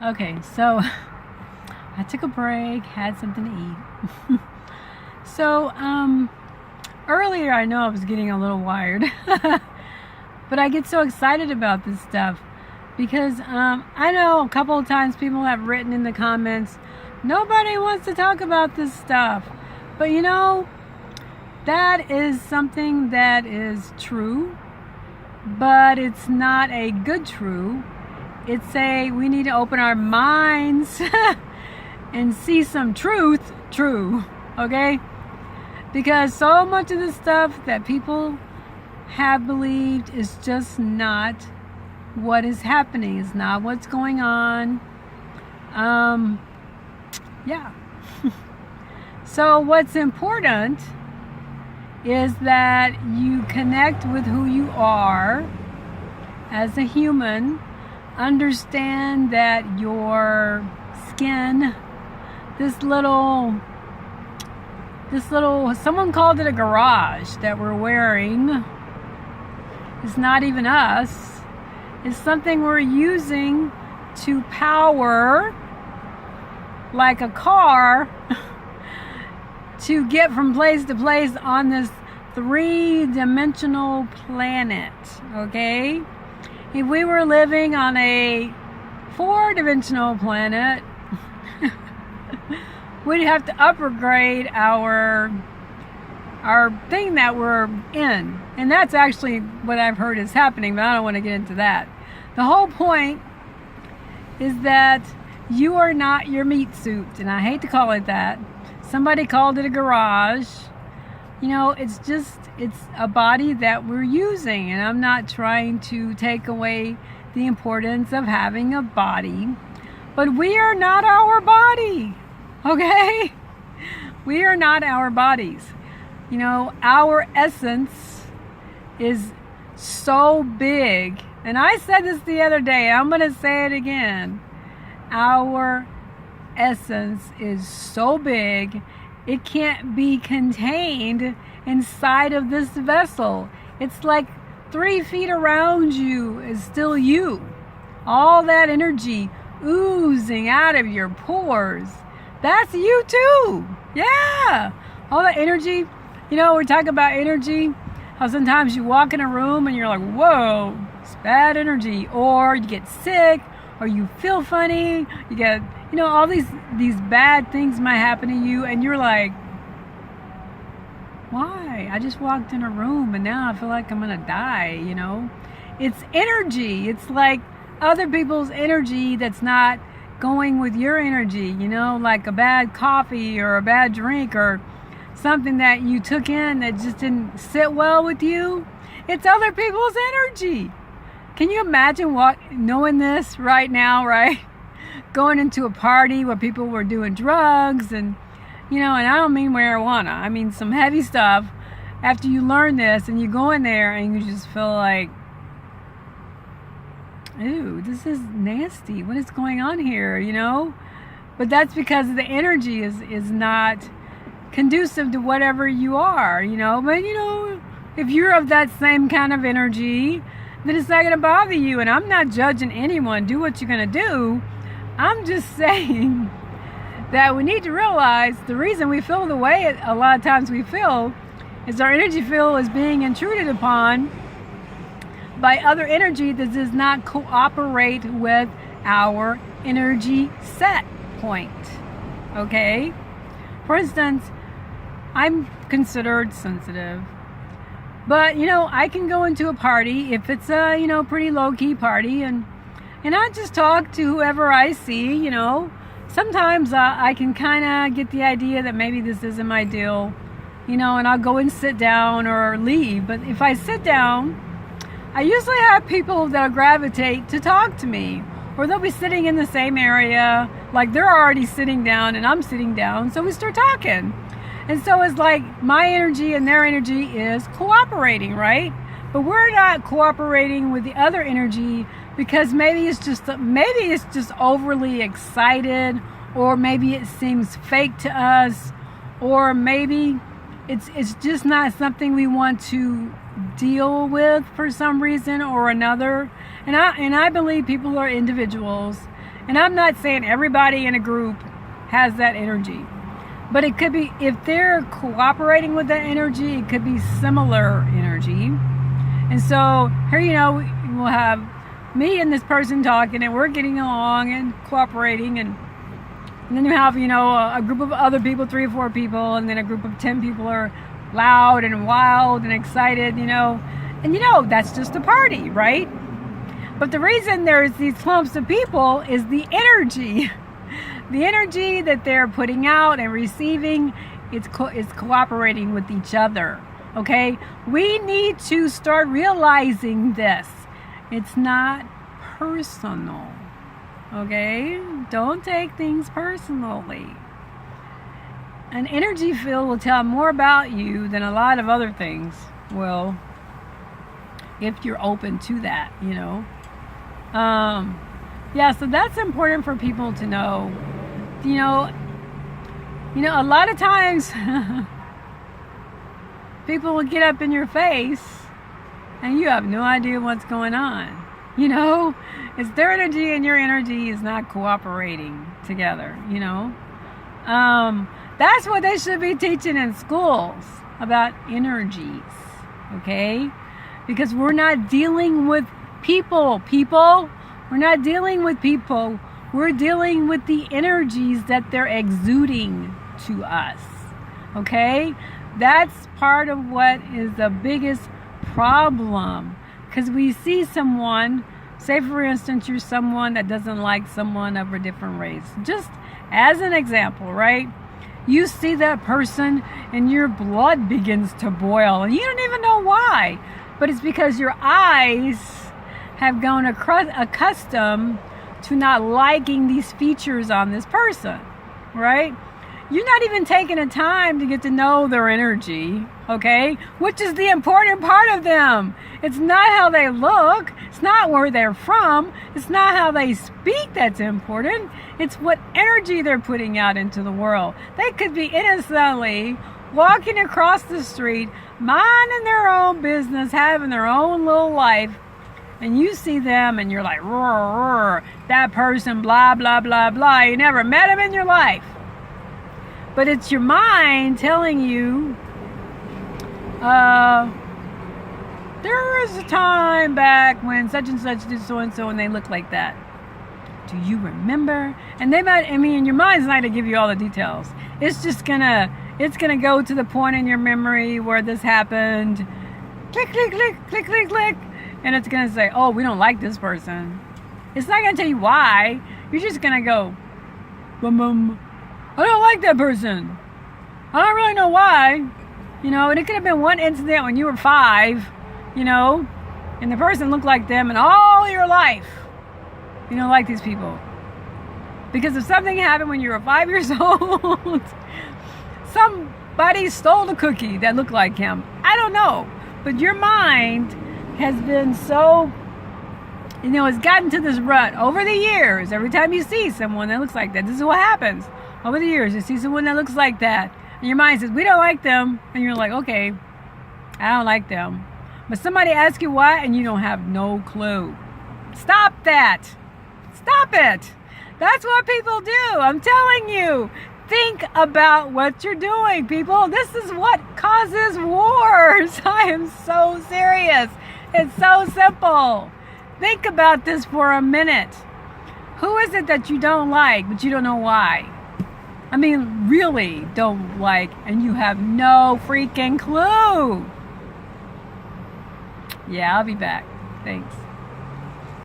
Okay, so I took a break, had something to eat. so, earlier I know I was getting a little wired, but I get so excited about this stuff because I know a couple of times people have written in the comments, nobody wants to talk about this stuff. But that is something that is true, but it's not a good true. We need to open our minds and see some truth true, okay? Because so much of the stuff that people have believed is just not what is happening. It's not what's going on. Yeah. So what's important is that you connect with who you are as a human. Understand that your skin, this little, someone called it a garage that we're wearing. It's not even us. It's something we're using to power, like a car, to get from place to place on this three-dimensional planet, okay? If we were living on a four-dimensional planet, we'd have to upgrade our thing that we're in. And that's actually what I've heard is happening, but I don't want to get into that. The whole point is that you are not your meat suit, and I hate to call it that. Somebody called it a garage. It's a body that we're using, and I'm not trying to take away the importance of having a body, but we are not our body, okay? We are not our bodies. Our essence is so big, and I said this the other day, I'm going to say it again. Our essence is so big, it can't be contained inside of this vessel. It's like 3 feet around you is still you. All that energy oozing out of your pores, that's you too. Yeah. All that energy, we're talking about energy, how sometimes you walk in a room and you're like, whoa, it's bad energy, or you get sick, or you feel funny, you get, all these bad things might happen to you, and you're like, why? I just walked in a room and now I feel like I'm gonna die, It's energy. It's like other people's energy that's not going with your energy, like a bad coffee or a bad drink or something that you took in that just didn't sit well with you. It's other people's energy. Can you imagine knowing this right now, right? Going into a party where people were doing drugs and and I don't mean marijuana, I mean some heavy stuff. After you learn this and you go in there and you just feel like, ooh, this is nasty. What is going on here, But that's because the energy is not conducive to whatever you are, But, if you're of that same kind of energy, then it's not going to bother you. And I'm not judging anyone. Do what you're going to do. I'm just saying that we need to realize the reason we feel the way a lot of times we feel is our energy field is being intruded upon by other energy that does not cooperate with our energy set point. Okay? For instance, I'm considered sensitive. But, I can go into a party if it's a, pretty low-key party and I just talk to whoever I see, Sometimes I can kind of get the idea that maybe this isn't my deal, and I'll go and sit down or leave. But if I sit down, I usually have people that gravitate to talk to me, or they'll be sitting in the same area, like they're already sitting down and I'm sitting down, so we start talking. And so it's like my energy and their energy is cooperating, right? But we're not cooperating with the other energy because maybe it's just overly excited, or maybe it seems fake to us, or maybe it's just not something we want to deal with for some reason or another. And I believe people are individuals, And I'm not saying everybody in a group has that energy. But it could be, if they're cooperating with that energy, it could be similar energy. And so here, we'll have me and this person talking, and we're getting along and cooperating, and then you have, a group of other people, 3 or 4 people, and then a group of 10 people are loud and wild and excited, and that's just a party, right? But the reason there's these clumps of people is the energy. The energy that they're putting out and receiving is cooperating with each other. Okay? We need to start realizing this. It's not personal. Okay? Don't take things personally. An energy field will tell more about you than a lot of other things will, if you're open to that, Yeah, so that's important for people to know. A lot of times people will get up in your face and you have no idea what's going on. It's their energy and your energy is not cooperating together, That's what they should be teaching in schools, about energies, okay? Because we're not dealing with people. We're not dealing with people. We're dealing with the energies that they're exuding to us. Okay? That's part of what is the biggest problem. Because we see someone, say for instance, you're someone that doesn't like someone of a different race. Just as an example, right? You see that person and your blood begins to boil and you don't even know why. But it's because your eyes have grown accustomed to not liking these features on this person, right? You're not even taking the time to get to know their energy, okay? Which is the important part of them. It's not how they look. It's not where they're from. It's not how they speak that's important. It's what energy they're putting out into the world. They could be innocently walking across the street, minding their own business, having their own little life, and you see them and you're like, roar, roar, that person, blah, blah, blah, blah. You never met him in your life. But it's your mind telling you, there was a time back when such and such did so and so and they look like that. Do you remember? And they might, and your mind's not going to give you all the details. It's just it's gonna go to the point in your memory where this happened. Click, click, click, click, click, click. And it's going to say, oh, we don't like this person. It's not going to tell you why. You're just going to go, boom, boom. I don't like that person. I don't really know why. And it could have been one incident when you were 5, and the person looked like them and all your life. You don't like these people. Because if something happened when you were 5 years old, somebody stole a cookie that looked like him. I don't know. But your mind has been so, it's gotten to this rut over the years. Every time you see someone that looks like that, this is what happens. Over the years, you see someone that looks like that, and your mind says, we don't like them. And you're like, okay, I don't like them. But somebody asks you why, and you don't have no clue. Stop that. Stop it. That's what people do. I'm telling you. Think about what you're doing, people. This is what causes wars. I am so serious. It's so simple. Think about this for a minute. Who is it that you don't like, but you don't know why? Really don't like, and you have no freaking clue. Yeah, I'll be back. Thanks.